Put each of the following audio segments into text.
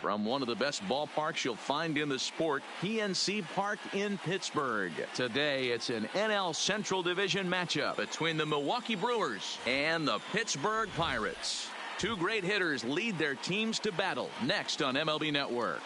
From one of the best ballparks you'll find in the sport, PNC Park in Pittsburgh. Today, it's an NL Central Division matchup between the Milwaukee Brewers and the Pittsburgh Pirates. Two great hitters lead their teams to battle next on MLB Network.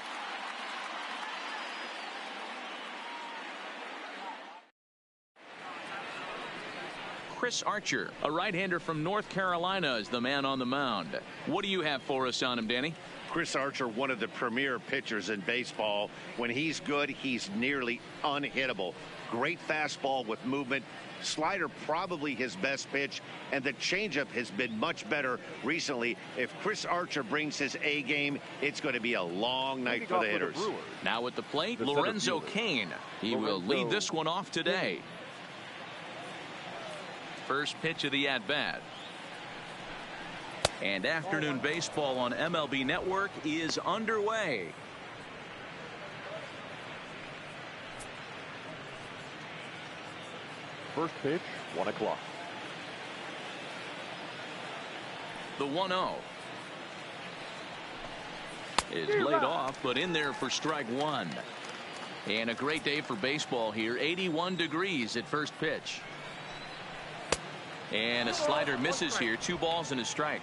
Chris Archer, a right-hander from North Carolina, is the man on the mound. What do you have for us on him, Danny? Chris Archer, one of the premier pitchers in baseball. When he's good, he's nearly unhittable. Great fastball with movement. Slider probably his best pitch, and the changeup has been much better recently. If Chris Archer brings his A game, it's going to be a long night for the hitters. Now at the plate, Lorenzo Cain. He will lead this one off today. First pitch of the at-bat. And afternoon baseball on MLB Network is underway. First pitch, 1 o'clock. The 1-0 is laid off, but in there for strike one. And a great day for baseball here. 81 degrees at first pitch. And a slider misses here. 2 balls and a strike.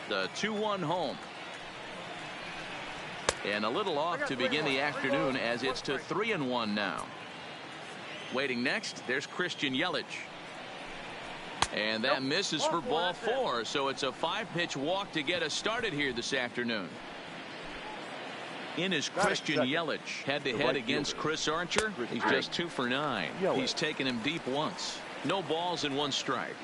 The 2-1 home. And a little off to begin the afternoon as it's to 3-1 now. Waiting next, there's Christian Yelich. And that misses for ball 4. So it's a 5-pitch walk to get us started here this afternoon. In is Christian Yelich. Head-to-head against Chris Archer. He's just 2 for 9. He's taken him deep once. No balls and 1 strike.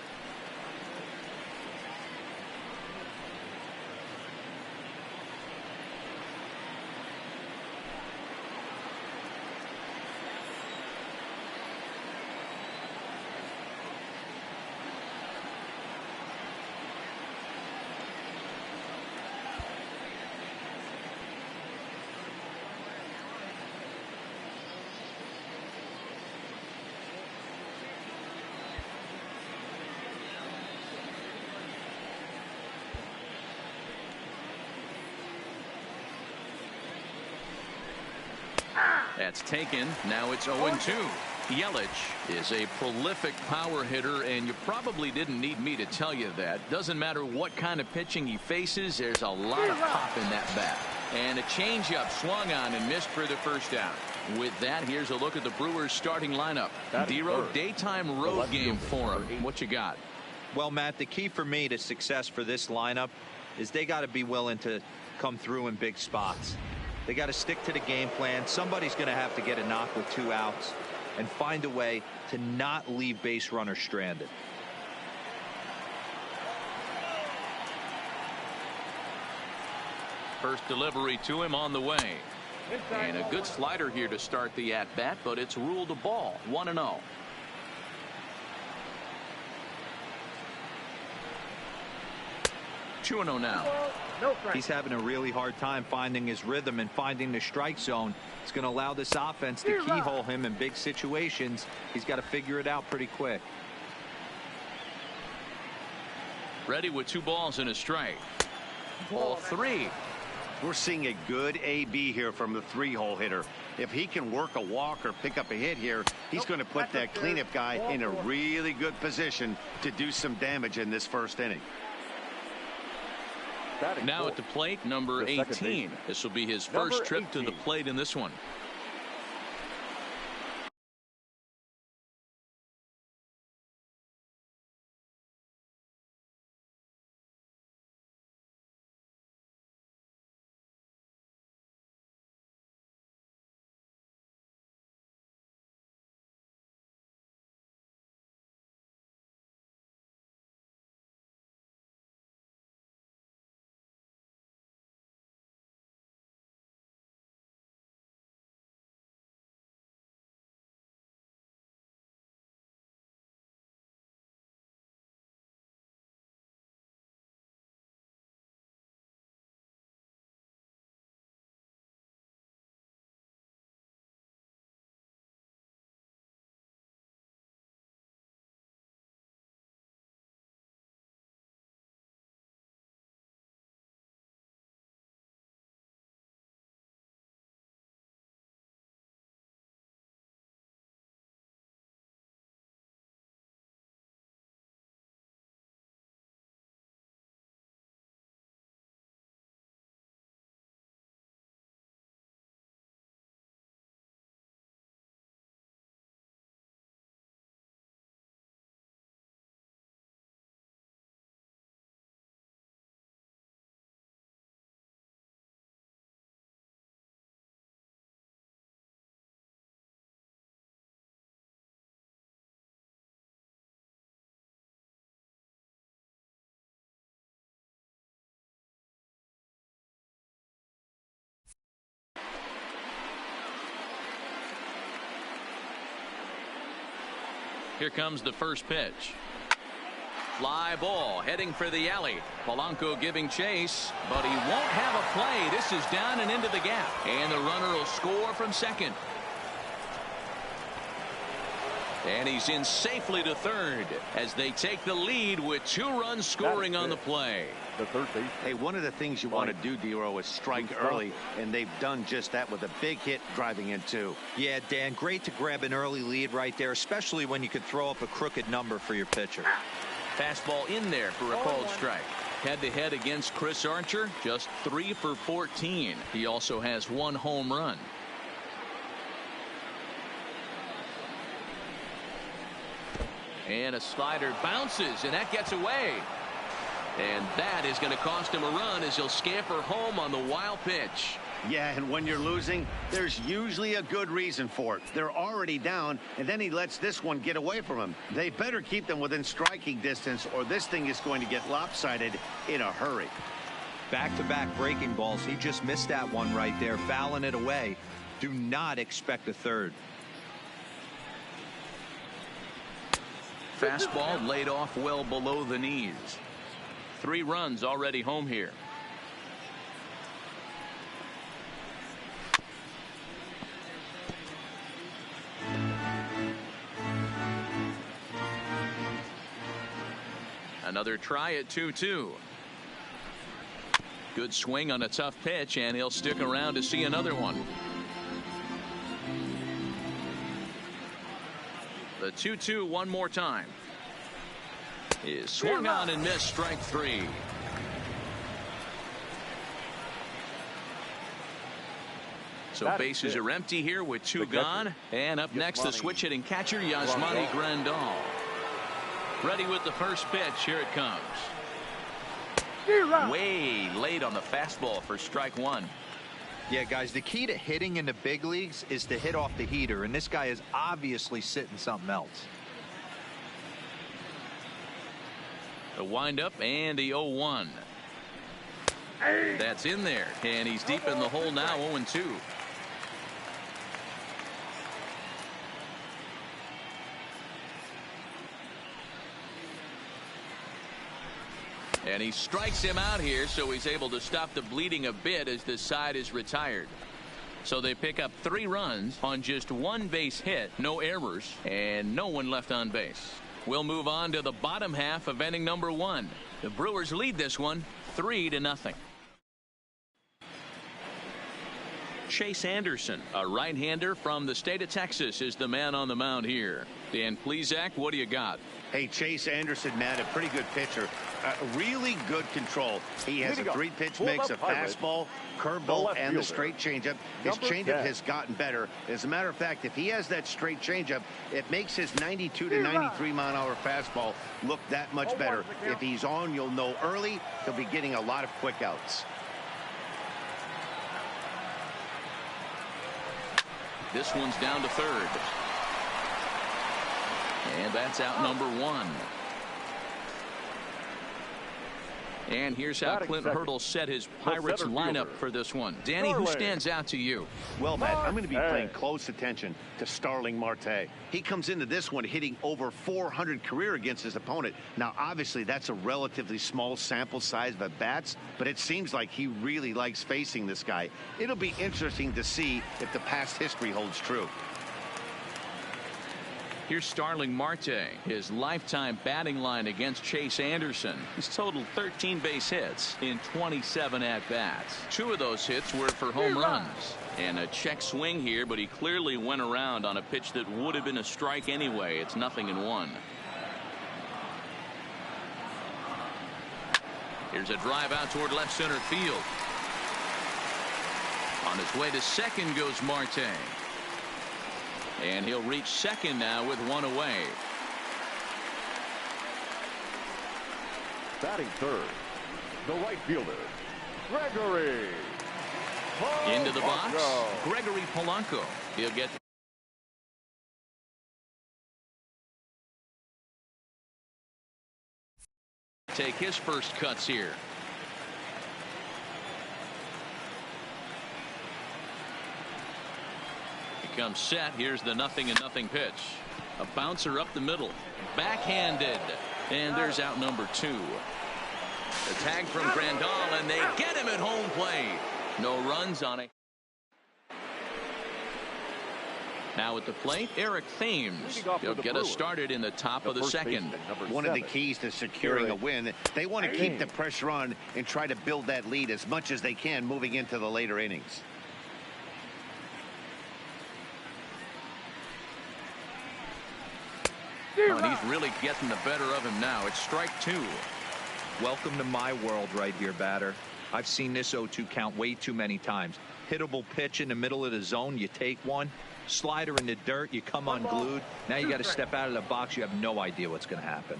That's taken. Now it's 0-2. Yelich is a prolific power hitter, and you probably didn't need me to tell you that. Doesn't matter what kind of pitching he faces, there's a lot of pop in that bat. And a changeup swung on and missed for the first out. With that, here's a look at the Brewers starting lineup. D-Road, daytime road game for him. What you got? Well, Matt, the key for me to success for this lineup is they got to be willing to come through in big spots. They got to stick to the game plan. Somebody's going to have to get a knock with 2 outs and find a way to not leave base runners stranded. First delivery to him on the way. And a good slider here to start the at-bat, but it's ruled a ball. 1-0. Two 2-0 now. He's having a really hard time finding his rhythm and finding the strike zone. It's going to allow this offense to keyhole him in big situations. He's got to figure it out pretty quick. Ready with 2 balls and a strike. Ball 3. We're seeing a good AB here from the 3-hole hitter. If he can work a walk or pick up a hit here, he's going to put that cleanup guy in a really good position to do some damage in this first inning. Now at the plate, number 18. This will be his first trip to the plate in this one. Here comes the first pitch. Fly ball heading for the alley. Polanco giving chase, but he won't have a play. This is down and into the gap, and the runner will score from second. And he's in safely to third as they take the lead with 2 runs scoring on the play. The third base. Hey, one of the things you want to do, Dero, is strike early, and they've done just that with a big hit driving in 2. Yeah, Dan, great to grab an early lead right there, especially when you could throw up a crooked number for your pitcher. Fastball in there for a called strike. Head-to-head against Chris Archer, just 3 for 14. He also has 1 home run. And a slider bounces, and that gets away. And that is going to cost him a run as he'll scamper home on the wild pitch. Yeah, and when you're losing, there's usually a good reason for it. They're already down, and then he lets this one get away from him. They better keep them within striking distance, or this thing is going to get lopsided in a hurry. Back-to-back breaking balls. He just missed that one right there, fouling it away. Do not expect a third. Fastball laid off well below the knees. 3 runs already home here. Another try at 2-2. Good swing on a tough pitch, and he'll stick around to see another one. The 2-2 one more time. Is swung on and missed, strike 3. So bases are empty here with 2 gone. And up next, the switch hitting catcher, Yasmani Grandal. Ready with the first pitch. Here it comes. Way late on the fastball for strike 1. Yeah, guys, the key to hitting in the big leagues is to hit off the heater, and this guy is obviously sitting something else. The windup and the 0-1. That's in there, and he's deep in the hole now, 0-2. And he strikes him out here, so he's able to stop the bleeding a bit as this side is retired. So they pick up 3 runs on just 1 base hit, no errors, and no one left on base. We'll move on to the bottom half of inning number 1. The Brewers lead this one 3-0. Chase Anderson, a right-hander from the state of Texas, is the man on the mound here. Dan Plesac, what do you got? Hey, Chase Anderson, man, a pretty good pitcher. Really good control. He has a 3-pitch mix of fastball, curveball, and the straight changeup. His changeup has gotten better. As a matter of fact, if he has that straight changeup, it makes his 92 to 93 mile-an-hour fastball look that much better. If he's on, you'll know early he'll be getting a lot of quick outs. This one's down to third. And that's out number 1. And here's how Clint Hurdle set his Pirates lineup for this one. Danny, who stands out to you? Well, Matt, I'm going to be paying close attention to Starling Marte. He comes into this one hitting over 400 career against his opponent. Now, obviously, that's a relatively small sample size of at-bats, but it seems like he really likes facing this guy. It'll be interesting to see if the past history holds true. Here's Starling Marte. His lifetime batting line against Chase Anderson. He's totaled 13 base hits in 27 at-bats. 2 of those hits were for home runs. And a check swing here, but he clearly went around on a pitch that would have been a strike anyway. It's 0-1. Here's a drive out toward left center field. On his way to second goes Marte. And he'll reach second now with 1 away. Batting third, the right fielder, Gregory Polanco. Into the box, Gregory Polanco. He'll get take his first cuts here. Comes set. Here's the 0-0 pitch. A bouncer up the middle. Backhanded. And there's out number 2. The tag from Grandal, and they get him at home plate. No runs on it. Now at the plate, Eric Thames. He'll get us started in the top of the second. One of the keys to securing a win, they want to keep the pressure on and try to build that lead as much as they can moving into the later innings. Oh, and he's really getting the better of him now. It's strike 2. Welcome to my world right here, batter. I've seen this 0-2 count way too many times. Hittable pitch in the middle of the zone, you take one. Slider in the dirt, you come unglued. Now you got to step out of the box. You have no idea what's going to happen.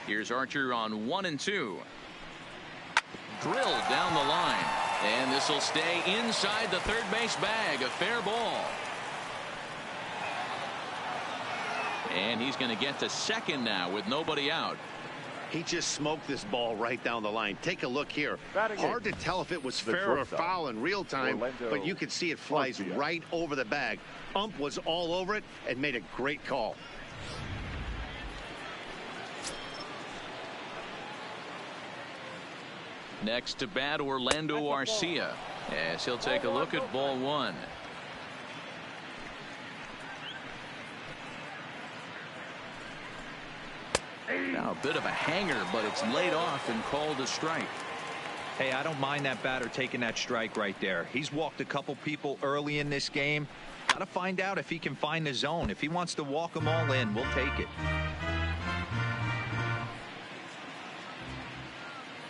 Here's Archer on 1 and 2. Drilled down the line. And this will stay inside the third base bag. A fair ball. And he's going to get to second now with nobody out. He just smoked this ball right down the line. Take a look here. Hard to tell if it was fair or foul in real time, but you could see it flies right over the bag. Ump was all over it and made a great call. Next to bat, Orlando Arcia, as he'll take a look at ball 1. Now a bit of a hanger, but it's laid off and called a strike. Hey, I don't mind that batter taking that strike right there. He's walked a couple people early in this game. Got to find out if he can find the zone. If he wants to walk them all in, we'll take it.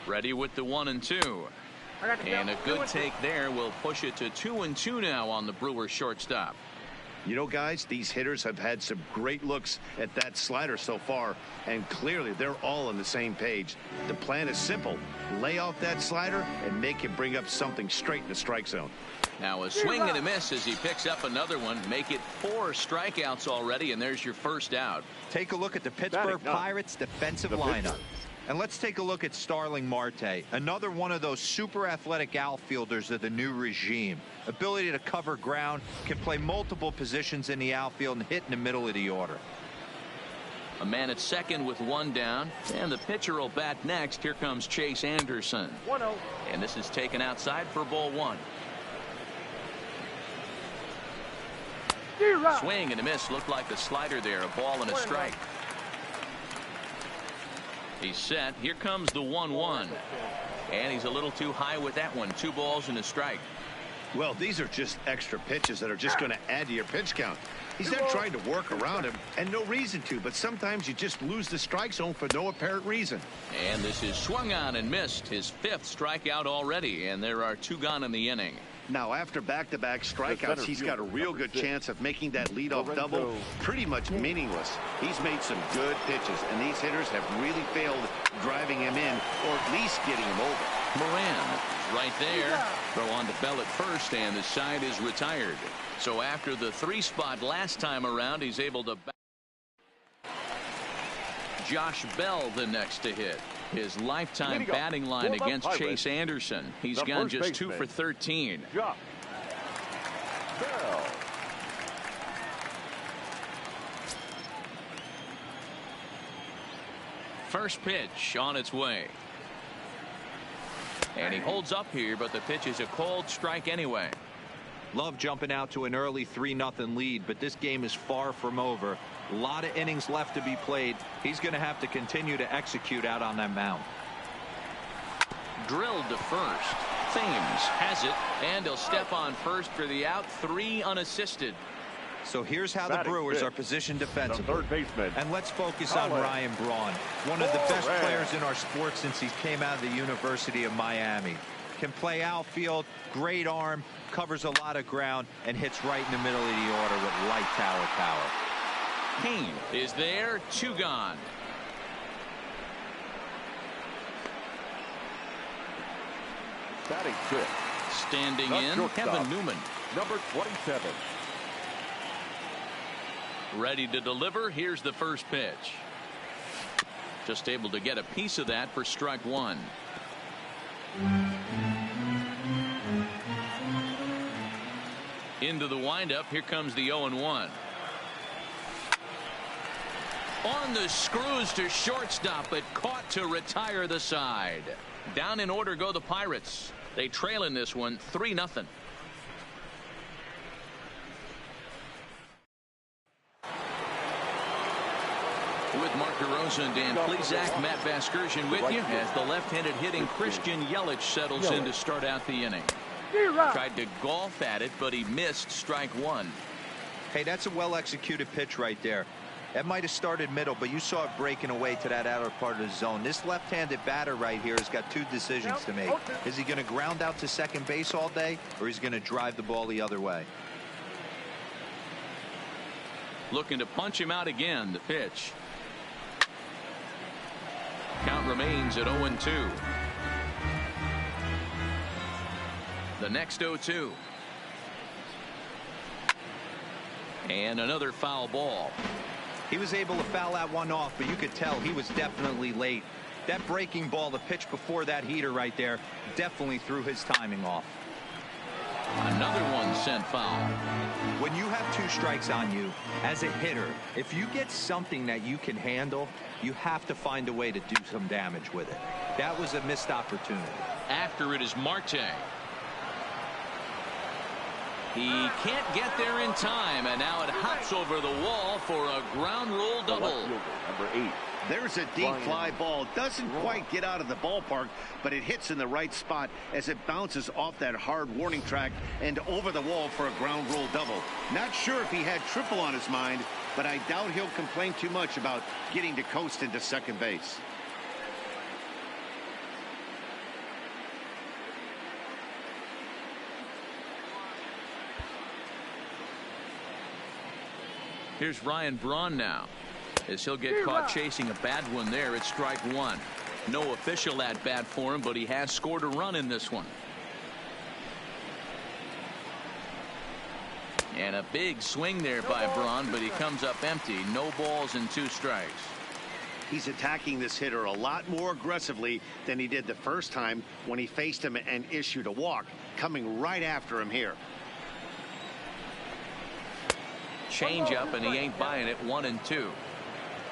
Ready with the 1 and 2. And a good take there will push it to 2 and 2 now on the Brewers shortstop. You know, guys, these hitters have had some great looks at that slider so far, and clearly they're all on the same page. The plan is simple. Lay off that slider and make him bring up something straight in the strike zone. Now a swing and a miss as he picks up another one. Make it 4 strikeouts already, and there's your first out. Take a look at the Pittsburgh Pirates defensive lineup. And let's take a look at Starling Marte, another one of those super athletic outfielders of the new regime. Ability to cover ground, can play multiple positions in the outfield and hit in the middle of the order. A man at second with 1 down, and the pitcher will bat next. Here comes Chase Anderson. 1-0. And this is taken outside for ball 1. Swing and a miss. Looked like the slider there. A ball and a strike. He's set. Here comes the 1-1. And he's a little too high with that one. 2 balls and a strike. Well, these are just extra pitches that are just going to add to your pitch count. He's not trying to work around him, and no reason to, but sometimes you just lose the strike zone for no apparent reason. And this is swung on and missed. His 5th strikeout already, and there are 2 gone in the inning. Now, after back-to-back strikeouts, he's got a real good chance of making that leadoff double pretty much meaningless. He's made some good pitches, and these hitters have really failed driving him in or at least getting him over. Moran right there. Throw on to Bell at first, and the side is retired. So after the 3 spot last time around, he's able to Josh Bell the next to hit. His lifetime batting line against Chase Anderson. He's gone just 2 for 13. Josh Bell. First pitch on its way. And he holds up here, but the pitch is a cold strike anyway. Love jumping out to an early 3-0 lead, but this game is far from over. A lot of innings left to be played. He's going to have to continue to execute out on that mound. Drilled to first. Thames has it, and he'll step on first for the out. 3 unassisted. So here's how the Brewers are positioned defensively. Third baseman. And let's focus on Ryan Braun, one of the best players in our sport since he came out of the University of Miami. Can play outfield, great arm, covers a lot of ground, and hits right in the middle of the order with light tower power. Kane is there. 2 gone. Batting 5th. Standing in, Kevin Newman. Number 27. Ready to deliver. Here's the first pitch. Just able to get a piece of that for strike 1. Into the windup. Here comes the 0-1. On the screws to shortstop, but caught to retire the side. Down in order go the Pirates. They trail in this one 3-0. With Mark DeRosa and Dan Plesac, Matt Vasgersian with you as the left-handed hitting Christian Yelich settles in to start out the inning. Tried to golf at it, but he missed strike one. Hey, that's a well-executed pitch right there. That might have started middle, but you saw it breaking away to that outer part of the zone. This left-handed batter right here has got two decisions to make. Is he going to ground out to second base all day, or is he going to drive the ball the other way? Looking to punch him out again. The pitch. Count remains at 0-2. The next 0-2. And another foul ball. He was able to foul that one off, but you could tell he was definitely late. That breaking ball, the pitch before that heater right there, definitely threw his timing off. Another one sent foul. When you have two strikes on you, as a hitter, if you get something that you can handle, you have to find a way to do some damage with it. That was a missed opportunity. After it is Marte. He can't get there in time, and now it hops over the wall for a ground rule double. Number 8. There's a deep fly ball. Doesn't quite get out of the ballpark, but it hits in the right spot as it bounces off that hard warning track and over the wall for a ground rule double. Not sure if he had triple on his mind, but I doubt he'll complain too much about getting to coast into second base. Here's Ryan Braun now, as he'll get caught chasing a bad one there at strike one. No official at bat for him, but he has scored a run in this one. And a big swing there by Braun, but he comes up empty. No balls and 2 strikes. He's attacking this hitter a lot more aggressively than he did the first time when he faced him and issued a walk, coming right after him here. Change up, and he ain't buying it. 1-2.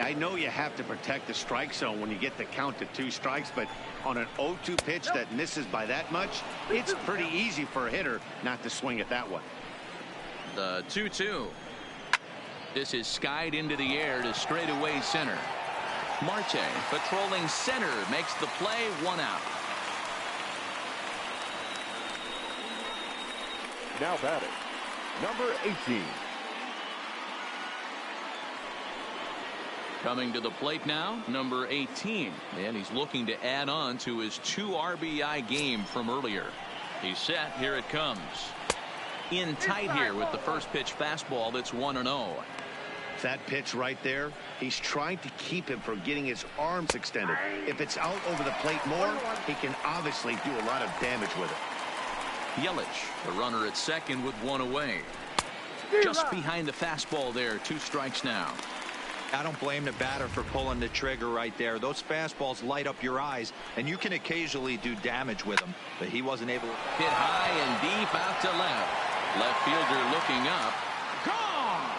I know you have to protect the strike zone when you get the count to 2 strikes, but on an 0-2 pitch that misses by that much, it's pretty easy for a hitter not to swing at that one. The 2-2. This is skied into the air to straightaway center. Marte patrolling center makes the play. 1 out. Now batting, number 18. Coming to the plate now, number 18. And he's looking to add on to his 2 RBI game from earlier. He's set. Here it comes. In tight here with the first pitch fastball. That's 1-0. That pitch right there, he's trying to keep him from getting his arms extended. If it's out over the plate more, he can obviously do a lot of damage with it. Yelich, the runner at second with 1 away. Just behind the fastball there. 2 strikes now. I don't blame the batter for pulling the trigger right there. Those fastballs light up your eyes, and you can occasionally do damage with them, but he wasn't able to. Hit high and deep out to left. Left fielder looking up. Gone!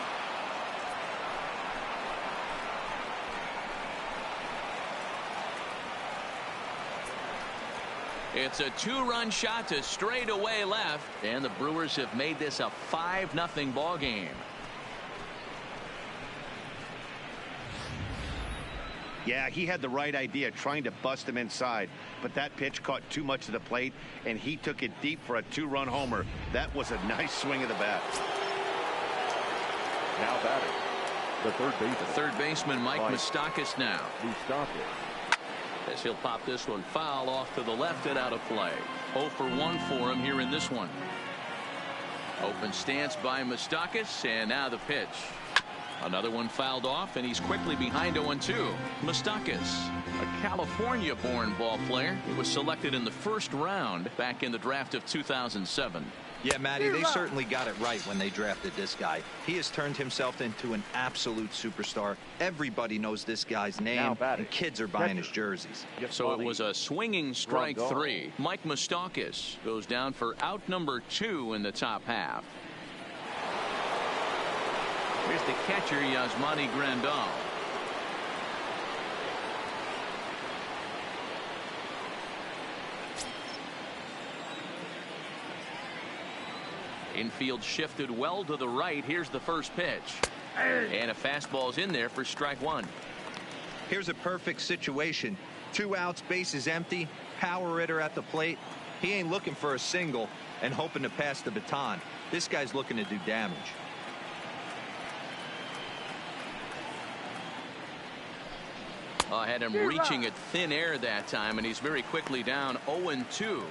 It's a 2-run shot to straightaway left, and the Brewers have made this a 5-0 ball game. Yeah, he had the right idea trying to bust him inside, but that pitch caught too much of the plate, and he took it deep for a 2-run homer. That was a nice swing of the bat. Now batting, the third baseman. The third baseman, Mike Moustakas now. Moustakas. As he'll pop this one foul off to the left and out of play. 0 for 1 for him here in this one. Open stance by Moustakas, and now the pitch. Another one fouled off, and he's quickly behind 0-2. Moustakas, a California-born ball player. He was selected in the first round back in the draft of 2007. Yeah, Matty, they certainly got it right when they drafted this guy. He has turned himself into an absolute superstar. Everybody knows this guy's name, and kids are buying his jerseys. So it was a swinging strike 3. Mike Moustakas goes down for out number 2 in the top half. Here's the catcher, Yasmani Grandal. Infield shifted well to the right. Here's the first pitch. And a fastball's in there for strike one. Here's a perfect situation. 2 outs, bases empty, power hitter at the plate. He ain't looking for a single and hoping to pass the baton. This guy's looking to do damage. I had him reaching at thin air that time, and he's very quickly down 0-2.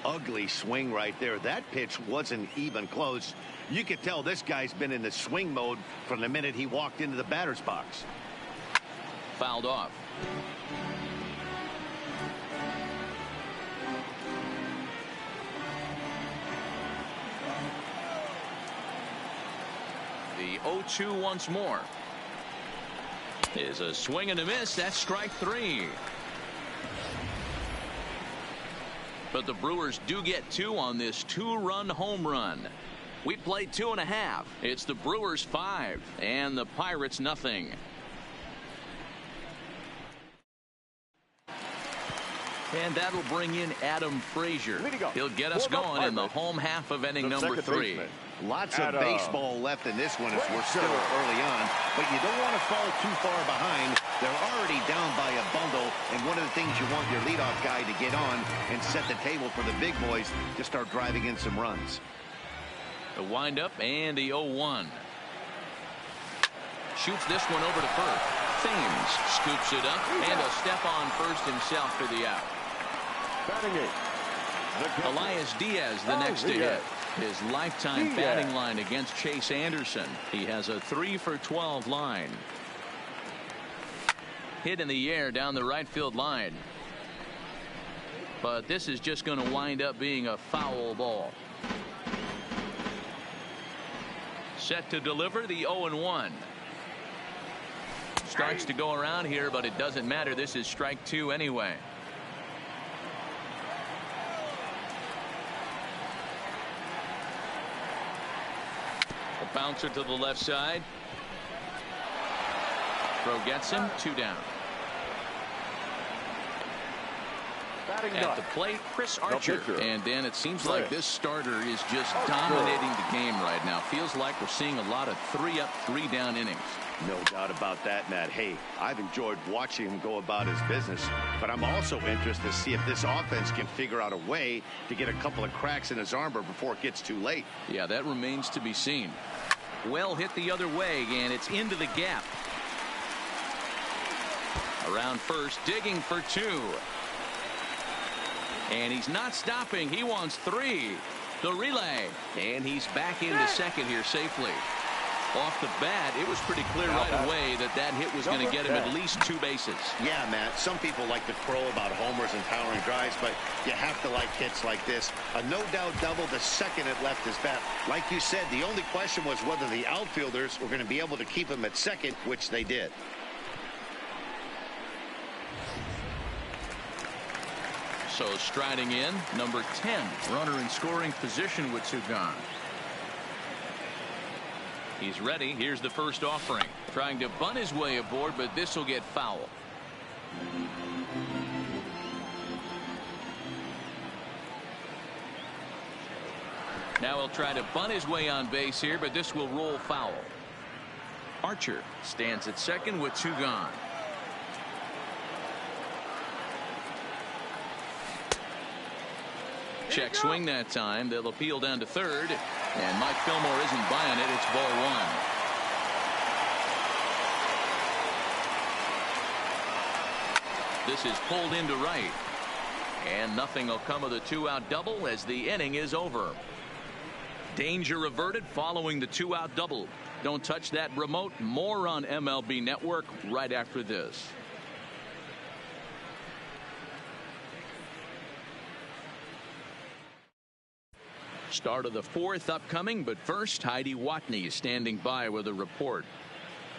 Ugly swing right there. That pitch wasn't even close. You could tell this guy's been in the swing mode from the minute he walked into the batter's box. Fouled off. The 0-2 once more. Is a swing and a miss. That's strike three. But the Brewers do get 2 on this 2-run home run. We played 2.5. It's the Brewers 5 and the Pirates nothing. And that'll bring in Adam Frazier. He'll get us going in the home half of inning number 3. Lots of baseball left in this one as we're still early on, but you don't want to fall too far behind. They're already down by a bundle, and one of the things you want your leadoff guy to get on and set the table for the big boys to start driving in some runs. The windup and the 0-1. Shoots this one over to first. Thames scoops it up, and a step on first himself for the out. Batting eighth, Elias Diaz the next to hit. His lifetime batting line against Chase Anderson. He has a 3-for-12 line. Hit in the air down the right field line. But this is just going to wind up being a foul ball. Set to deliver the 0-1. Starts to go around here, but it doesn't matter. This is strike 2 anyway. A bouncer to the left side. Throw gets him. 2 down. At the plate, Chris Archer. And Dan, it seems like this starter is just dominating the game right now. Feels like we're seeing a lot of 3-up, 3-down innings. No doubt about that, Matt. Hey, I've enjoyed watching him go about his business, but I'm also interested to see if this offense can figure out a way to get a couple of cracks in his armor before it gets too late. Yeah, that remains to be seen. Well hit the other way, and it's into the gap. Around first, digging for 2. And he's not stopping. He wants 3. The relay. And he's back into second here safely. Off the bat, it was pretty clear right away that that hit was going to get him at least 2 bases. Yeah, Matt. Some people like to crow about homers and towering drives, but you have to like hits like this. A no-doubt double the second it left his bat. Like you said, the only question was whether the outfielders were going to be able to keep him at second, which they did. So striding in, number 10, runner in scoring position with 2 gone. He's ready. Here's the first offering. Trying to bunt his way aboard, but this will get foul. Now he'll try to bunt his way on base here, but this will roll foul. Archer stands at second with 2 gone. Check swing that time. They'll appeal down to third. And Mike Fillmore isn't buying it. It's ball 1. This is pulled into right. And nothing will come of the 2-out double as the inning is over. Danger averted following the 2-out double. Don't touch that remote. More on MLB Network right after this. Start of the 4th upcoming, but first, Heidi Watney is standing by with a report.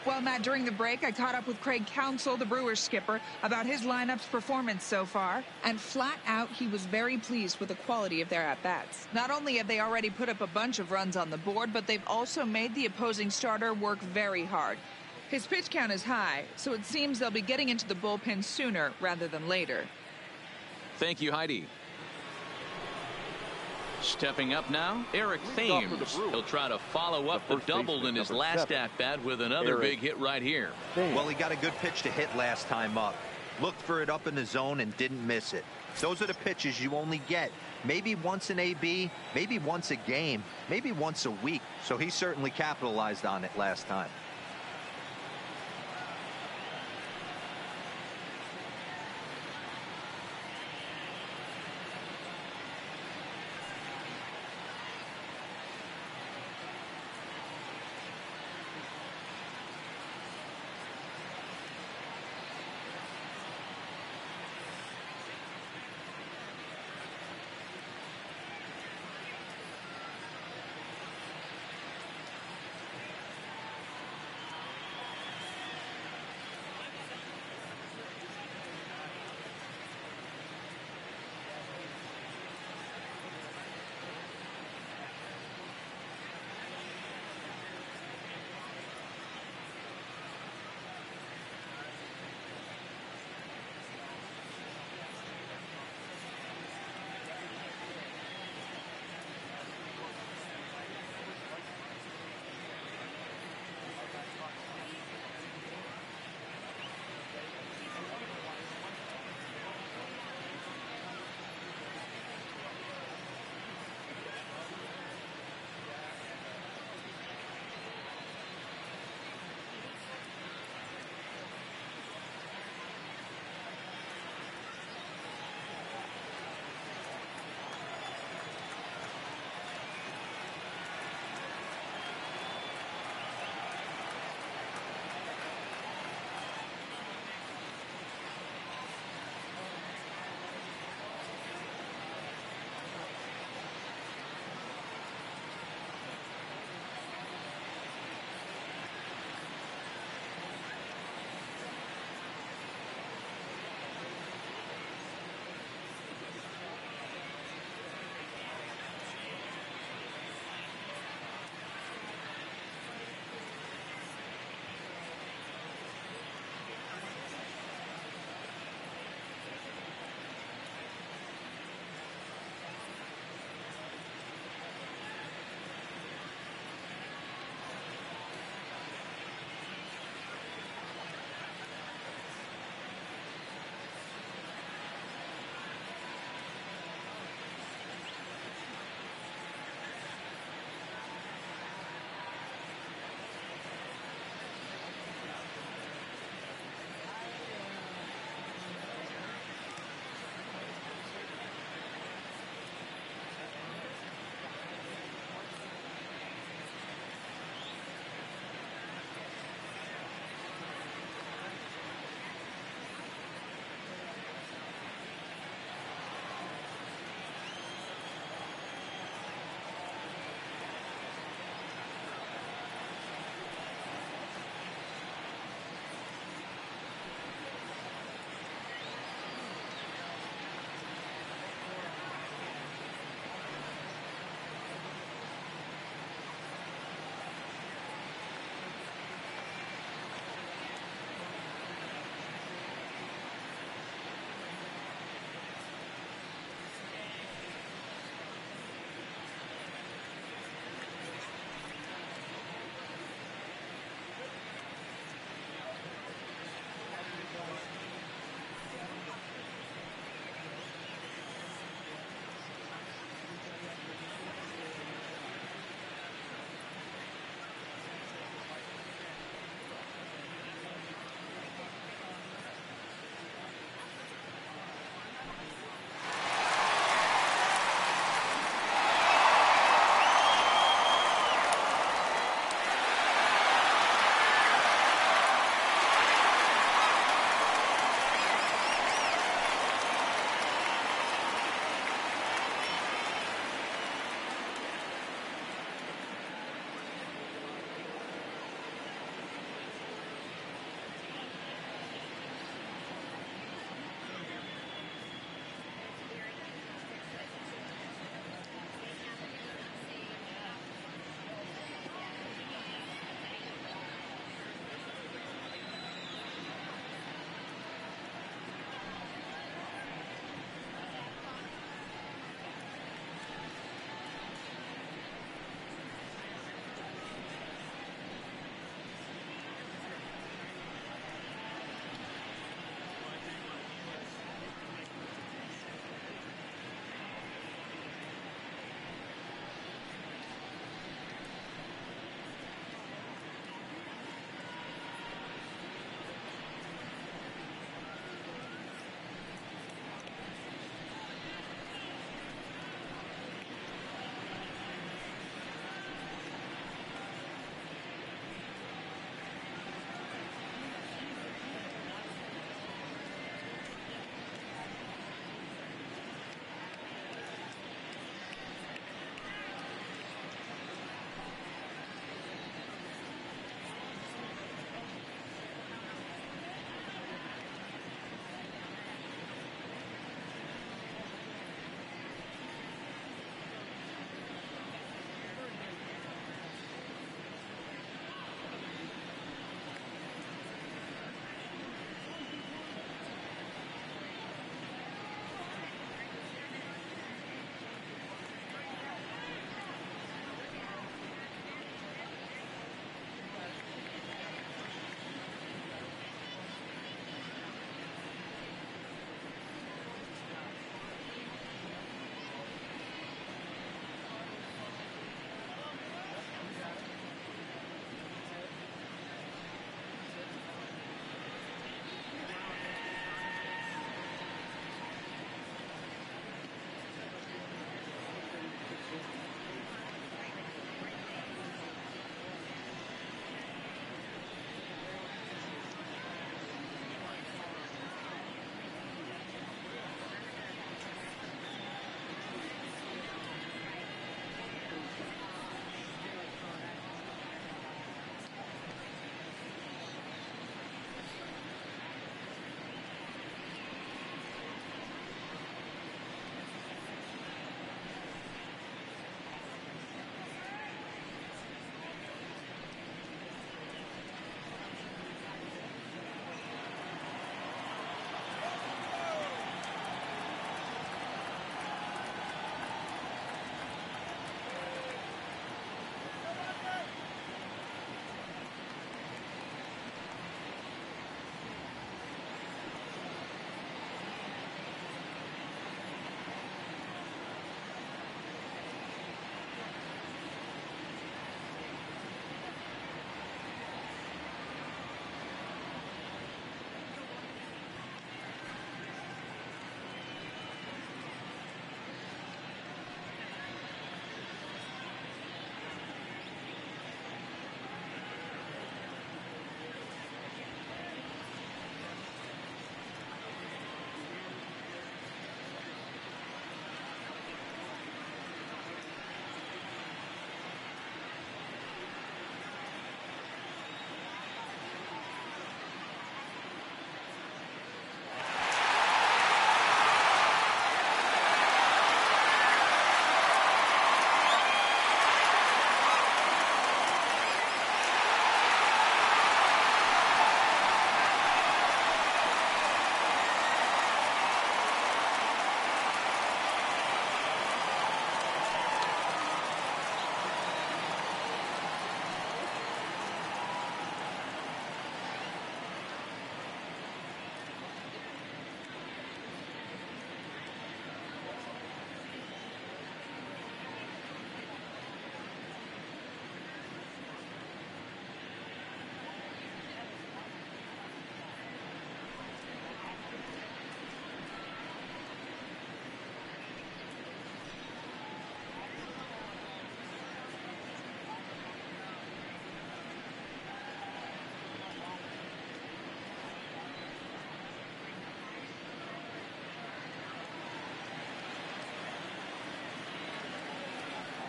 Well, Matt, during the break, I caught up with Craig Counsell, the Brewers skipper, about his lineup's performance so far. And flat out, he was very pleased with the quality of their at-bats. Not only have they already put up a bunch of runs on the board, but they've also made the opposing starter work very hard. His pitch count is high, so it seems they'll be getting into the bullpen sooner rather than later. Thank you, Heidi. Stepping up now, Eric Thames. He'll try to follow up the double in his last at-bat with another big hit right here. Well, he got a good pitch to hit last time up. Looked for it up in the zone and didn't miss it. Those are the pitches you only get maybe once an AB, maybe once a game, maybe once a week. So he certainly capitalized on it last time.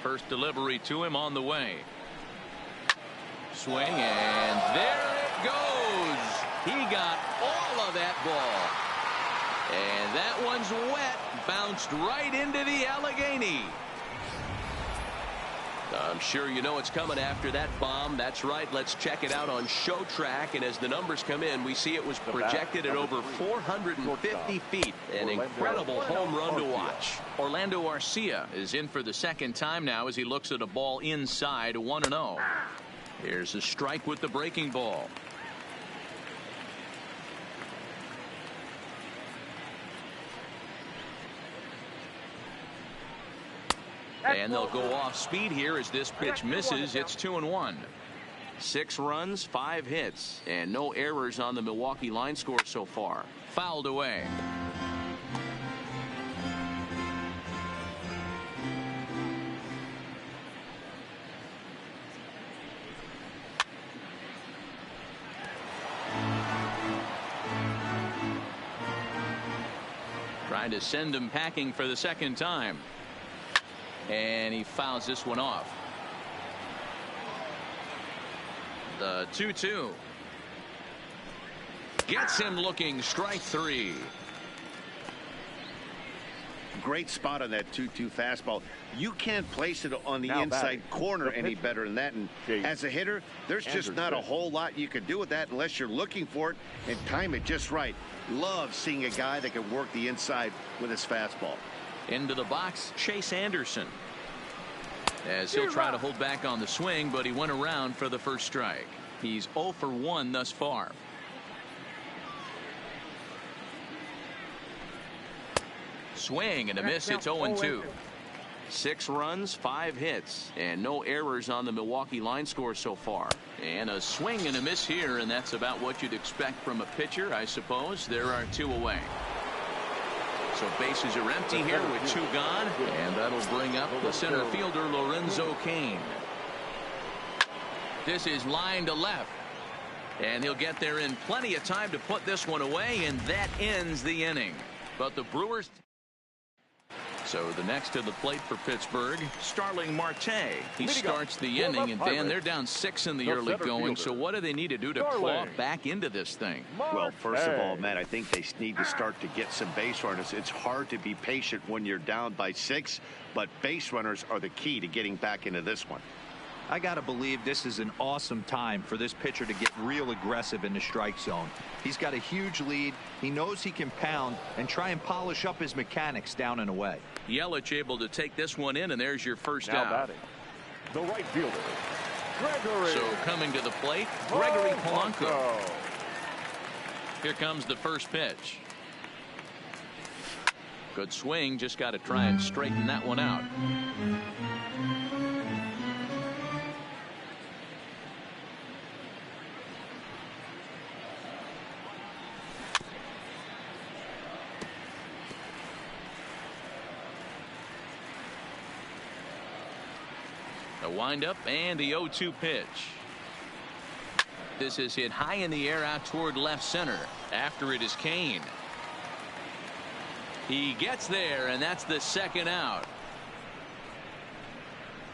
First delivery to him on the way. Swing, and there it goes. He got all of that ball. And that one's wet. Bounced right into the Allegheny. I'm sure you know it's coming after that bomb. That's right. Let's check it out on Show Track. And as the numbers come in, we see it was projected at over 450 feet. An incredible home run to watch. Orlando Arcia is in for the second time now as he looks at a ball inside 1-0. Here's a strike with the breaking ball. And they'll go off speed here as this pitch misses. It's 2-1. 6 runs, 5 hits, and no errors on the Milwaukee line score so far. Fouled away. Trying to send him packing for the second time. And he fouls this one off. The 2-2. Gets him looking. Strike 3. Great spot on that 2-2 fastball. You can't place it on the inside corner any better than that. And as a hitter, there's just not a whole lot you can do with that unless you're looking for it and time it just right. Love seeing a guy that can work the inside with his fastball. Into the box, Chase Anderson. As he'll try to hold back on the swing, but he went around for the first strike. He's 0 for 1 thus far. Swing and a miss. It's 0-2. 6 runs, 5 hits, and no errors on the Milwaukee line score so far. And a swing and a miss here, and that's about what you'd expect from a pitcher, I suppose. There are 2 away. So bases are empty here with 2 gone, and that'll bring up the center fielder Lorenzo Cain. This is line to left, and he'll get there in plenty of time to put this one away, and that ends the inning. But the Brewers. So the next to the plate for Pittsburgh, Starling Marte. He starts the inning, and Dan, they're down 6 in the early going. So what do they need to do to claw back into this thing? Well, first of all, Matt, I think they need to start to get some base runners. It's hard to be patient when you're down by 6, but base runners are the key to getting back into this one. I got to believe this is an awesome time for this pitcher to get real aggressive in the strike zone. He's got a huge lead. He knows he can pound and try and polish up his mechanics down and away. Yelich able to take this one in, and there's your first Now out. batting, the right fielder, Gregory. So coming to the plate, Gregory Polanco. Here comes the first pitch. Good swing, just got to try and straighten that one out. A windup and the 0-2 pitch. This is hit high in the air out toward left center. After it is Cain. He gets there, and that's the second out.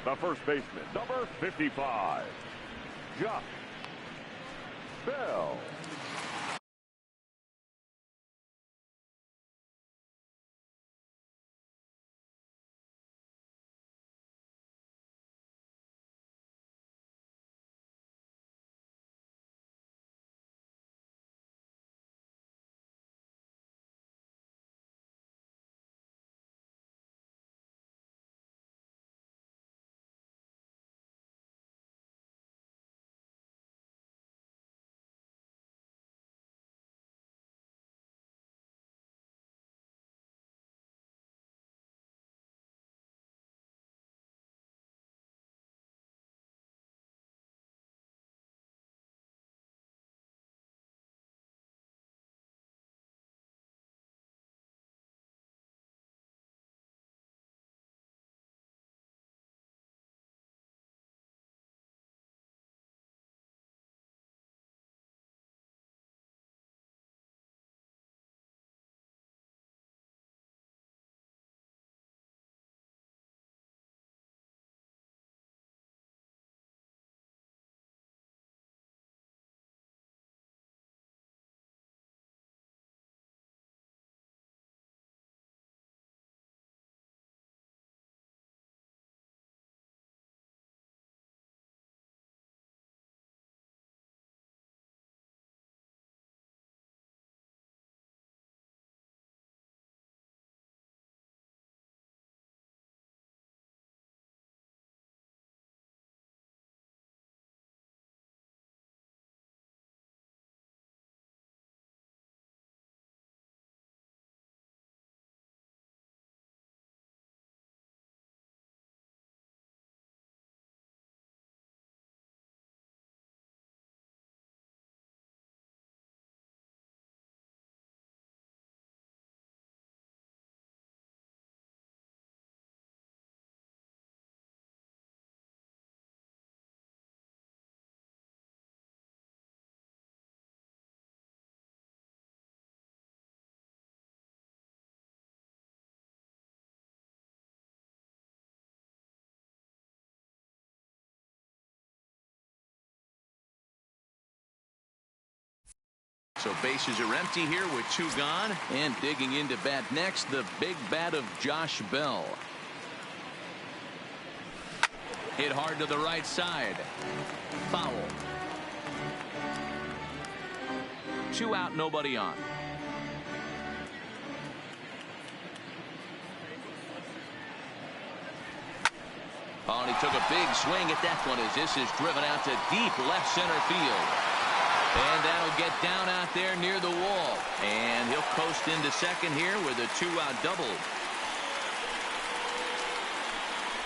The first baseman, number 55, Josh Bell. So bases are empty here with 2 gone. And digging into bat next, the big bat of Josh Bell. Hit hard to the right side. Foul. 2 out, nobody on. Oh, and he took a big swing at that one as this is driven out to deep left center field. And that'll get down out there near the wall. And he'll coast into second here with a 2-out double.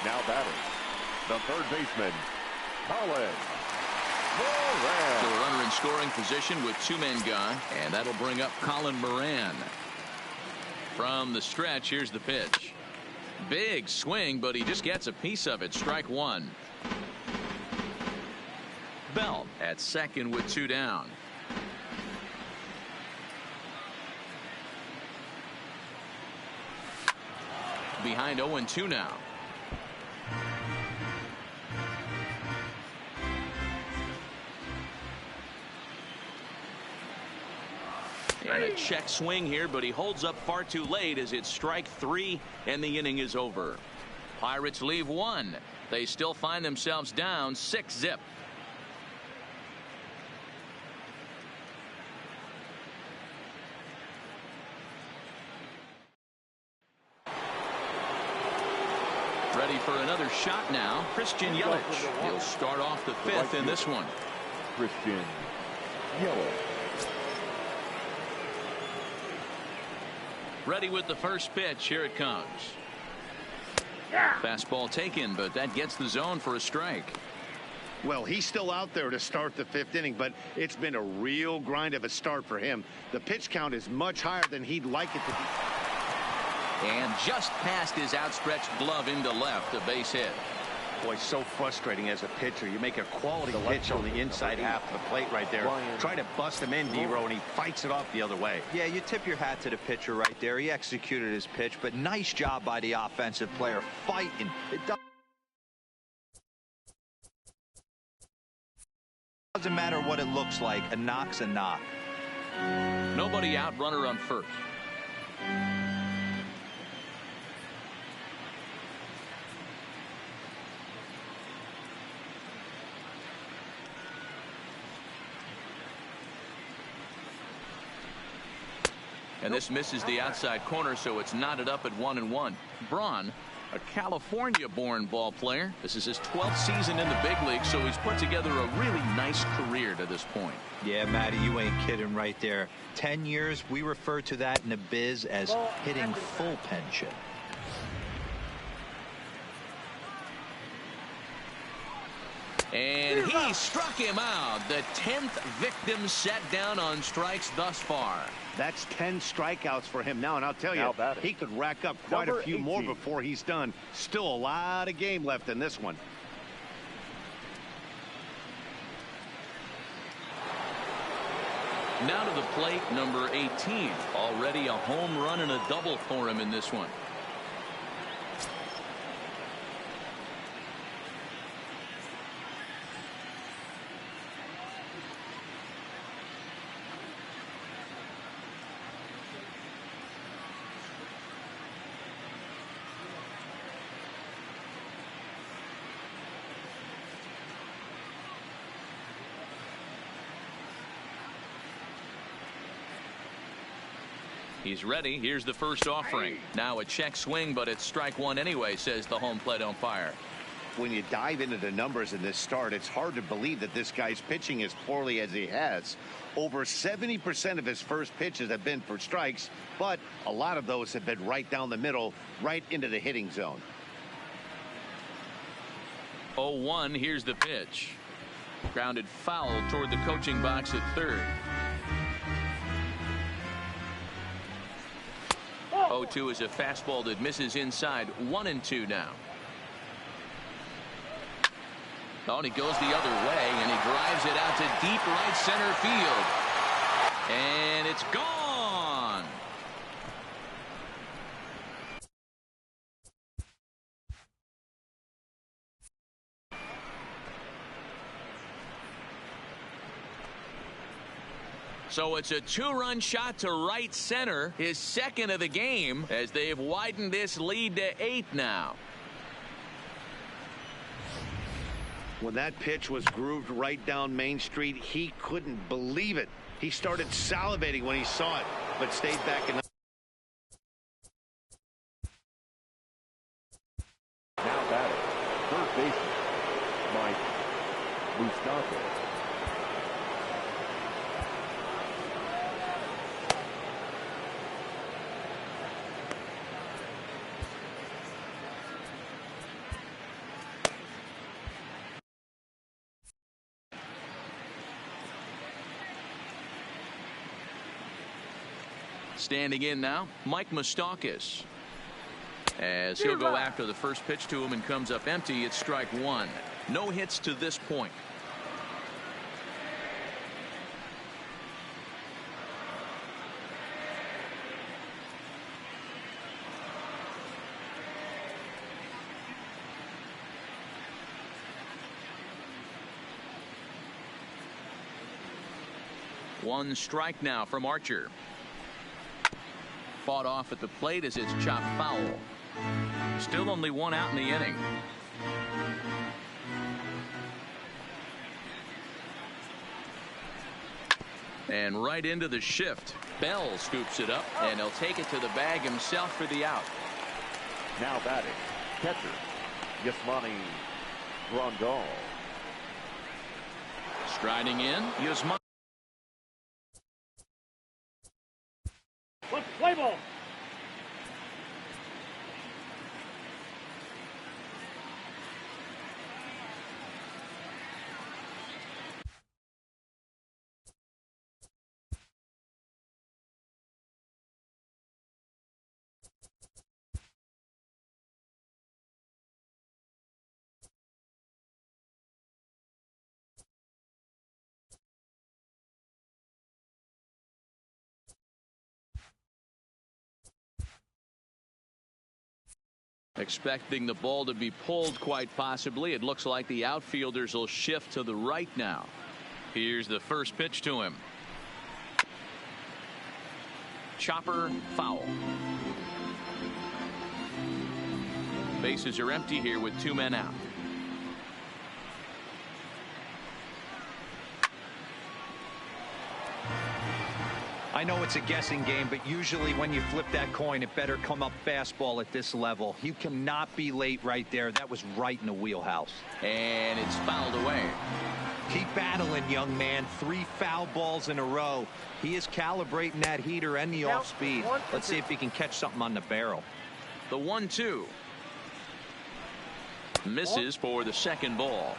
Now batting, the third baseman, Colin. So a runner in scoring position with 2 men gone. And that'll bring up Colin Moran. From the stretch, here's the pitch. Big swing, but he just gets a piece of it. Strike 1. Bell at second with 2 down. Behind 0-2 now. And a check swing here, but he holds up far too late as it's strike 3 and the inning is over. Pirates leave 1. They still find themselves down 6-zip. Ready for another shot now. Christian Yelich. He'll start off the 5th in this one. Christian Yelich. Ready with the first pitch. Here it comes. Fastball taken, but that gets the zone for a strike. Well, he's still out there to start the 5th inning, but it's been a real grind of a start for him. The pitch count is much higher than he'd like it to be. And just past his outstretched glove into left, a base hit. Boy, so frustrating as a pitcher. You make a quality pitch on the inside half of the plate right there. Try to bust him in, D-Row, and he fights it off the other way. Yeah, you tip your hat to the pitcher right there. He executed his pitch, but nice job by the offensive player fighting. It doesn't matter what it looks like. A knock's a knock. Nobody out, runner on first. And this misses the outside corner, so it's knotted up at 1-1. Braun, a California-born ball player. This is his 12th season in the big league, so he's put together a really nice career to this point. Yeah, Matty, you ain't kidding right there. 10 years, we refer to that in the biz as hitting full pension. And he struck him out. The 10th victim set down on strikes thus far. That's 10 strikeouts for him now, and I'll tell you, he could rack up quite a few more before he's done. Still a lot of game left in this one. Now to the plate, number 18. Already a home run and a double for him in this one. He's ready. Here's the first offering. Now a check swing, but it's strike 1 anyway, says the home plate umpire. When you dive into the numbers in this start, it's hard to believe that this guy's pitching as poorly as he has. Over 70% of his first pitches have been for strikes, but a lot of those have been right down the middle, right into the hitting zone. 0-1, here's the pitch. Grounded foul toward the coaching box at third. 0-2 is a fastball that misses inside. 1-2 now. Oh, and he goes the other way, and he drives it out to deep right center field. And it's gone. So it's a 2-run shot to right center, his second of the game, as they've widened this lead to 8 now. When that pitch was grooved right down Main Street, he couldn't believe it. He started salivating when he saw it, but stayed back in the... Now batting, third baseman, Mike Moustakas. Standing in now, Mike Moustakas. As he'll go after the first pitch to him and comes up empty, it's strike 1. No hits to this point. One strike now from Archer. Fought off at the plate as it's chopped foul. Still only one out in the inning. And right into the shift. Bell scoops it up, and he'll take it to the bag himself for the out. Now batting, catcher, Yasmani Grandal. Striding in, Yasmani. Let's play ball. Expecting the ball to be pulled quite possibly. It looks like the outfielders will shift to the right now. Here's the first pitch to him. Chopper foul. Bases are empty here with 2 men out. I know it's a guessing game, but usually when you flip that coin, it better come up fastball at this level. You cannot be late right there. That was right in the wheelhouse. And it's fouled away. Keep battling, young man. 3 foul balls in a row. He is calibrating that heater and the off speed. Let's see if he can catch something on the barrel. The 1-2. Misses for the second ball.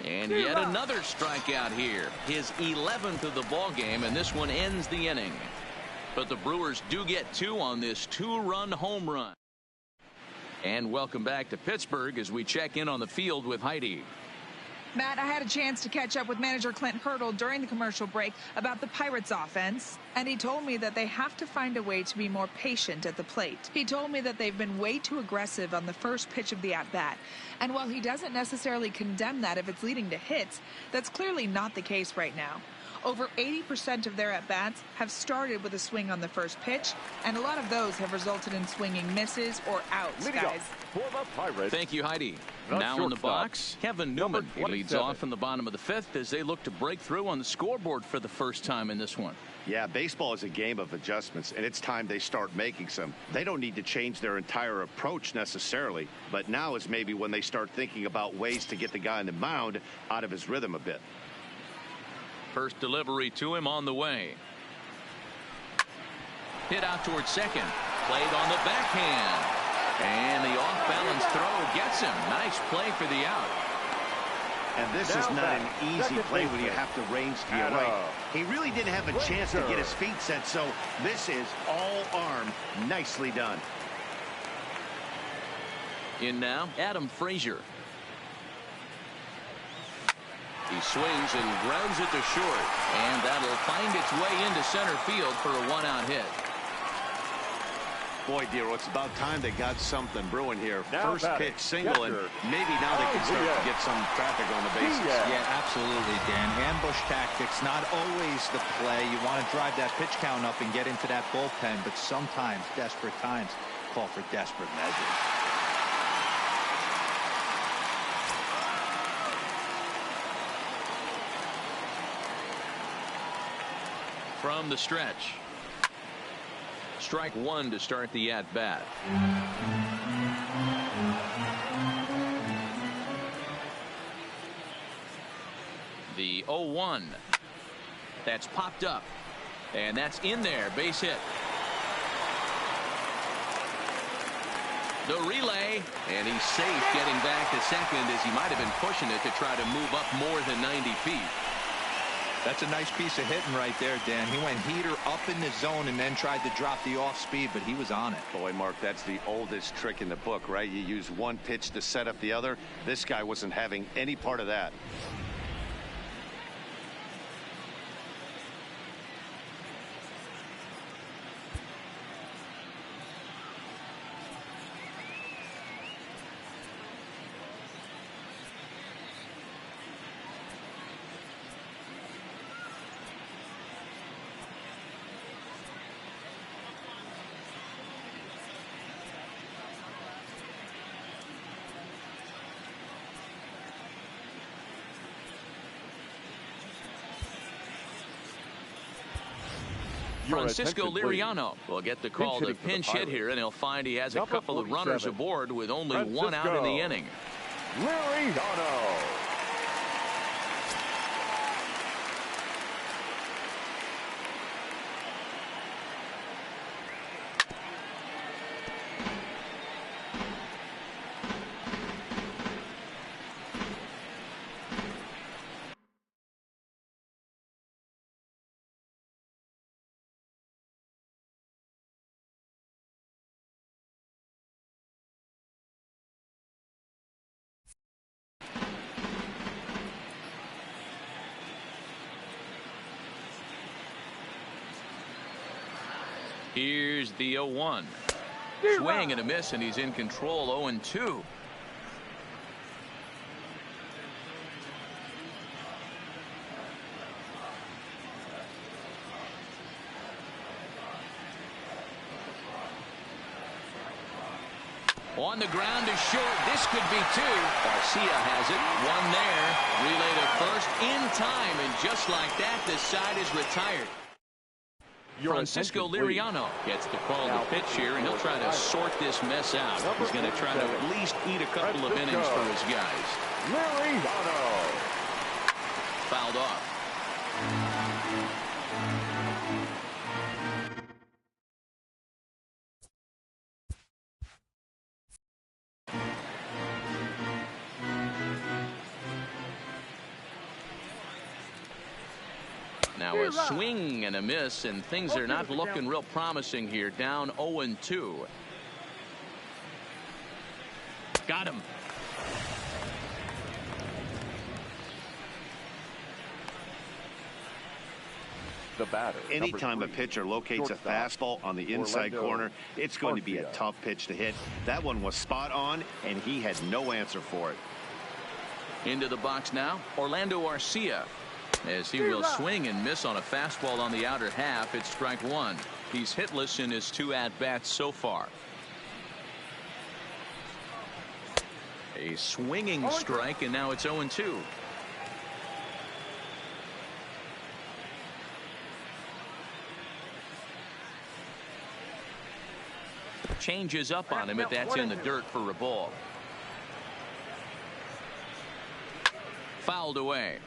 And yet another strikeout here. His 11th of the ball game, and this one ends the inning. But the Brewers do get 2 on this 2-run home run. And welcome back to Pittsburgh as we check in on the field with Heidi. Matt, I had a chance to catch up with manager Clint Hurdle during the commercial break about the Pirates offense, and he told me that they have to find a way to be more patient at the plate. He told me that they've been way too aggressive on the first pitch of the at-bat, and while he doesn't necessarily condemn that if it's leading to hits, that's clearly not the case right now. Over 80% of their at-bats have started with a swing on the first pitch, and a lot of those have resulted in swinging misses or outs, guys. Thank you, Heidi. Now in the box, Kevin Newman. He leads off in the bottom of the 5th as they look to break through on the scoreboard for the first time in this one. Yeah, baseball is a game of adjustments, and it's time they start making some. They don't need to change their entire approach necessarily, but now is maybe when they start thinking about ways to get the guy on the mound out of his rhythm a bit. First delivery to him on the way. Hit out towards second. Played on the backhand. And the off-balance throw gets him. Nice play for the out. And this is not an easy play when you have to range to your right. He really didn't have a chance to get his feet set, so this is all arm. Nicely done. In now, Adam Frazier. He swings and grounds it to short, and that'll find its way into center field for a 1-out hit. Boy, Dero, it's about time they got something brewing here. Now First pitch single, and catcher. maybe now they can start to get some traffic on the bases. Yeah, absolutely, Dan. Ambush tactics, not always the play. You want to drive that pitch count up and get into that bullpen, but sometimes desperate times call for desperate measures. From the stretch. Strike one to start the at-bat. The 0-1. That's popped up. And that's in there. Base hit. The relay. And he's safe getting back to second as he might have been pushing it to try to move up more than 90 feet. That's a nice piece of hitting right there, Dan. He went heater up in the zone and then tried to drop the off speed, but he was on it. Boy, Mark, that's the oldest trick in the book, right? You use one pitch to set up the other. This guy wasn't having any part of that. Francisco Liriano will get the call to pinch hit here, and he'll find he has a couple of runners aboard with only one out in the inning. Liriano. Here's the 0-1. Swing and a miss, and he's in control. 0-2. On the ground is short. This could be two. Garcia has it. One there. Relay to first in time, and just like that, the side is retired. Francisco Liriano gets the call to pitch here, and he'll try to sort this mess out. He's going to try to at least eat a couple of innings for his guys. Liriano. Fouled off. Now a swing and a miss, and things are not looking real promising here. Down 0-2. Got him. The batter. Anytime a pitcher locates a fastball on the inside corner, it's going to be a tough pitch to hit. That one was spot on, and he had no answer for it. Into the box now, Orlando Arcia. As he will swing and miss on a fastball on the outer half. It's strike one. He's hitless in his two at-bats so far. A swinging strike, and now it's 0-2. Changes up on him, but that's in the dirt for a ball. Fouled away.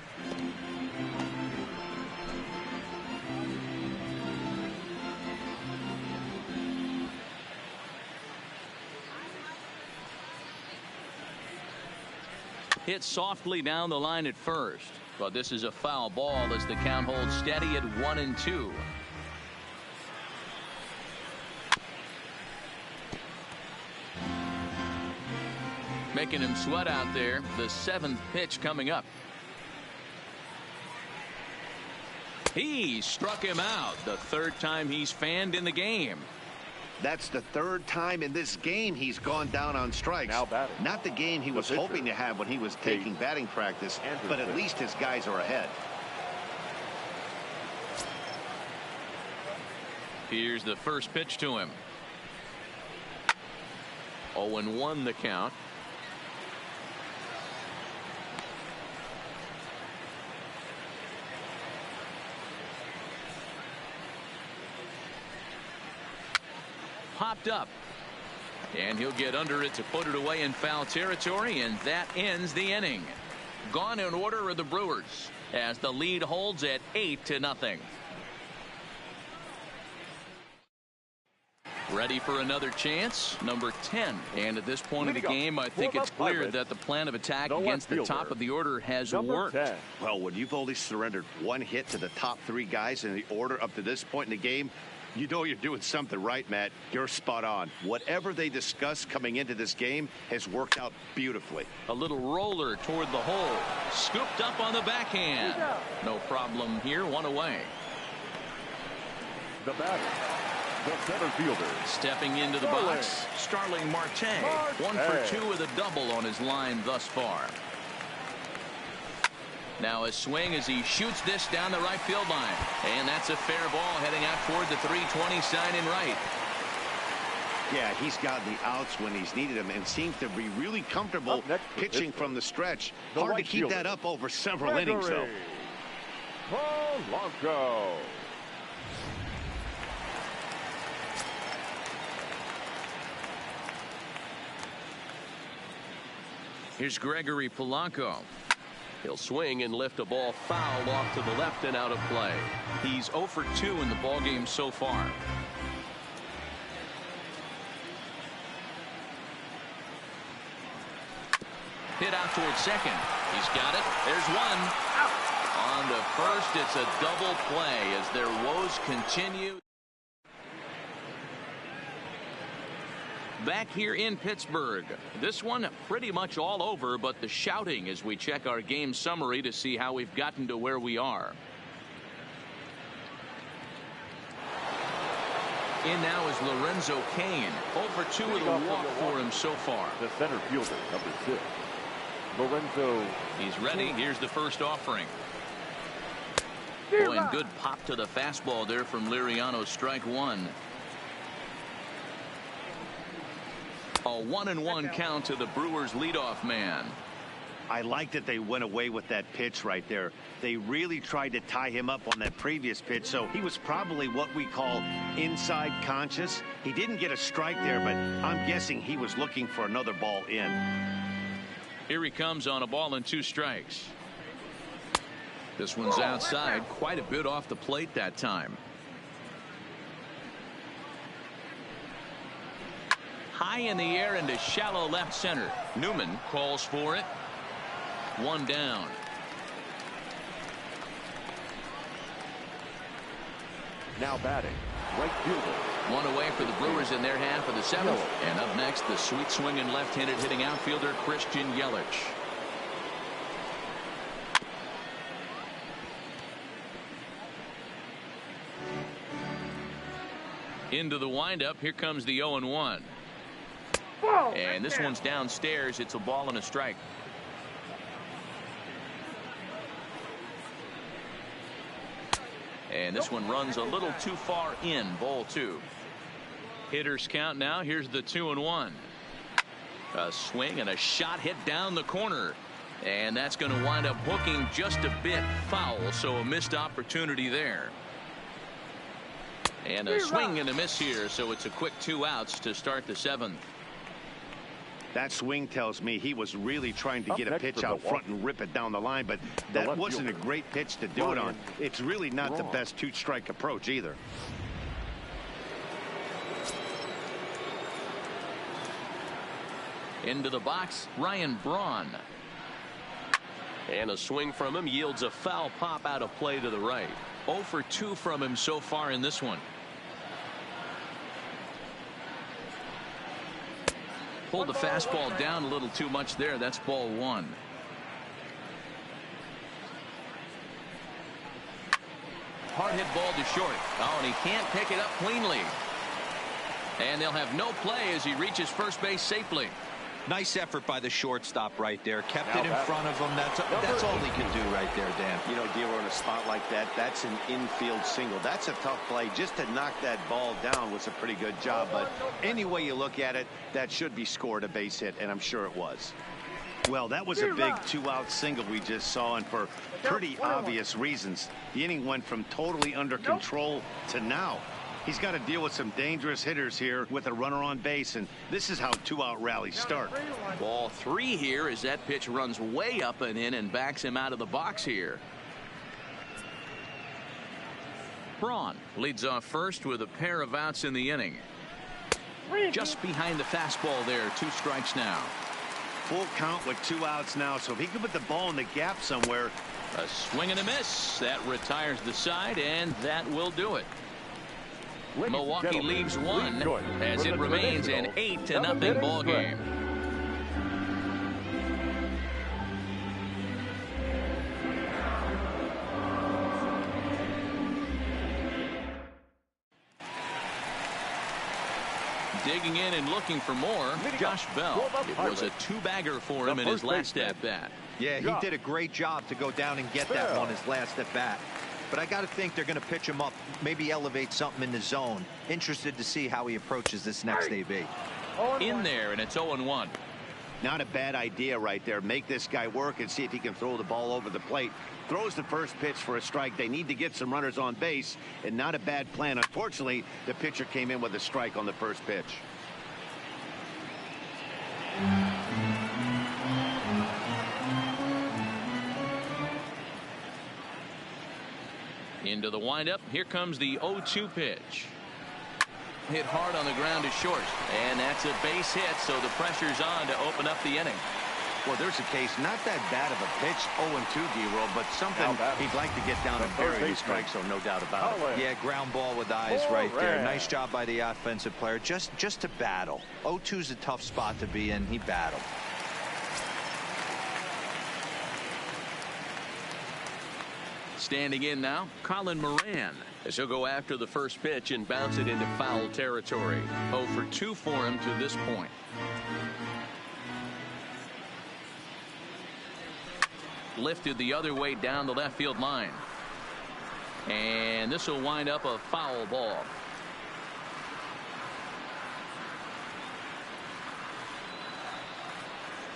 Hit softly down the line at first, but this is a foul ball as the count holds steady at 1-2. Making him sweat out there. The seventh pitch coming up. He struck him out. The third time he's fanned in the game. That's the third time in this game he's gone down on strikes. Now batting. Not the game he was hoping to have when he was taking batting practice, but at least his guys are ahead. Here's the first pitch to him. 0-1 the count. Popped up. And he'll get under it to put it away in foul territory, and that ends the inning. Gone in order are the Brewers as the lead holds at 8-0. Ready for another chance, number 10. And at this point of the game, I think it's clear that the plan of attack against the top of the order has worked. Well, when you've only surrendered one hit to the top three guys in the order up to this point in the game, you know you're doing something right, Matt. You're spot on. Whatever they discussed coming into this game has worked out beautifully. A little roller toward the hole. Scooped up on the backhand. No problem here. One away. The batter, the center fielder. Stepping into the box, Starling Marte. 1 for 2 with a double on his line thus far. Now a swing as he shoots this down the right field line. And that's a fair ball heading out toward the 320 sign in right. Yeah, he's gotten the outs when he's needed them and seems to be really comfortable pitching from the stretch. Hard to keep that up over several innings, though. Polanco. Here's Gregory Polanco. He'll swing and lift a ball foul off to the left and out of play. He's 0 for 2 in the ballgame so far. Hit out towards second. He's got it. There's one. On to first, it's a double play as their woes continue. Back here in Pittsburgh. This one pretty much all over, but the shouting as we check our game summary to see how we've gotten to where we are. In now is Lorenzo Cain. 0 for 2 with a walk for him so far. The center fielder, number 6. Lorenzo. He's ready. Here's the first offering. Boy, and good pop to the fastball there from Liriano. Strike one. A 1-1 count to the Brewers leadoff man. I like that they went away with that pitch right there. They really tried to tie him up on that previous pitch, so he was probably what we call inside conscious. He didn't get a strike there, but I'm guessing he was looking for another ball in. Here he comes on a ball and 2 strikes. This one's outside, quite a bit off the plate that time. High in the air into shallow left center. Newman calls for it. 1 down. Now batting, right fielder. 1 away for the Brewers in their half of the 7th. And up next, the sweet swinging left-handed hitting outfielder Christian Yelich. Into the windup. Here comes the 0-1. And this one's downstairs. It's a ball and a strike. And this one runs a little too far in. Ball 2. Hitters count now. Here's the 2-1. A swing and a shot hit down the corner. And that's going to wind up hooking just a bit foul. So a missed opportunity there. And a swing and a miss here. So it's a quick 2 outs to start the 7th. That swing tells me he was really trying to get a pitch out front and rip it down the line, but that wasn't a great pitch to do it on. It's really not the best 2-strike approach either. Into the box, Ryan Braun. And a swing from him yields a foul pop out of play to the right. 0 for 2 from him so far in this one. Pulled the fastball down a little too much there. That's ball 1. Hard hit ball to short. Oh, and he can't pick it up cleanly. And they'll have no play as he reaches first base safely. Nice effort by the shortstop right there. Kept it in front of him. That's all he can do right there, Dan. You know, D'Lo, in a spot like that, that's an infield single. That's a tough play. Just to knock that ball down was a pretty good job. But any way you look at it, that should be scored a base hit, and I'm sure it was. Well, that was a big 2-out single we just saw, and for pretty obvious reasons. The inning went from totally under control to now. He's got to deal with some dangerous hitters here with a runner on base, and this is how 2-out rallies start. Ball 3 here as that pitch runs way up and in and backs him out of the box here. Braun leads off first with a pair of outs in the inning. Just behind the fastball there. 2 strikes now. Full count with 2 outs now, so if he can put the ball in the gap somewhere. A swing and a miss. That retires the side, and that will do it. Milwaukee leaves 1 as it remains an 8-0 ball game. Digging in and looking for more, Josh Bell. It was a 2-bagger for him in his last at-bat. Yeah, he did a great job to go down and get that one his last at-bat. But I got to think they're going to pitch him up, maybe elevate something in the zone. Interested to see how he approaches this next AB. In there, and it's 0-1. Not a bad idea right there. Make this guy work and see if he can throw the ball over the plate. Throws the first pitch for a strike. They need to get some runners on base, and not a bad plan. Unfortunately, the pitcher came in with a strike on the first pitch. Into the windup. Here comes the 0-2 pitch. Hit hard on the ground to short, and that's a base hit, so the pressure's on to open up the inning. Well, there's a case, not that bad of a pitch, 0-2, D-Roll, but something he'd like to get down and bury his strike zone, no doubt about it. Yeah, ground ball with eyes right there. Nice job by the offensive player, just to battle. 0-2's a tough spot to be in. He battled. Standing in now, Colin Moran, as he'll go after the first pitch and bounce it into foul territory. 0 for 2 for him to this point. Lifted the other way down the left field line. And this will wind up a foul ball.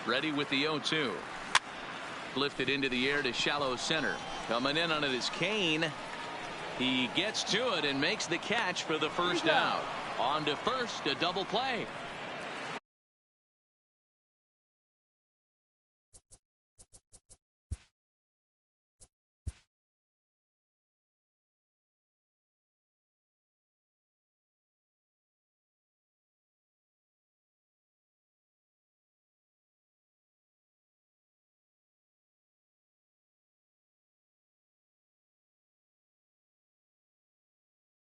Ready with the 0-2. Lifted into the air to shallow center. Coming in on it is Kane. He gets to it and makes the catch for the first out. On to first, a double play.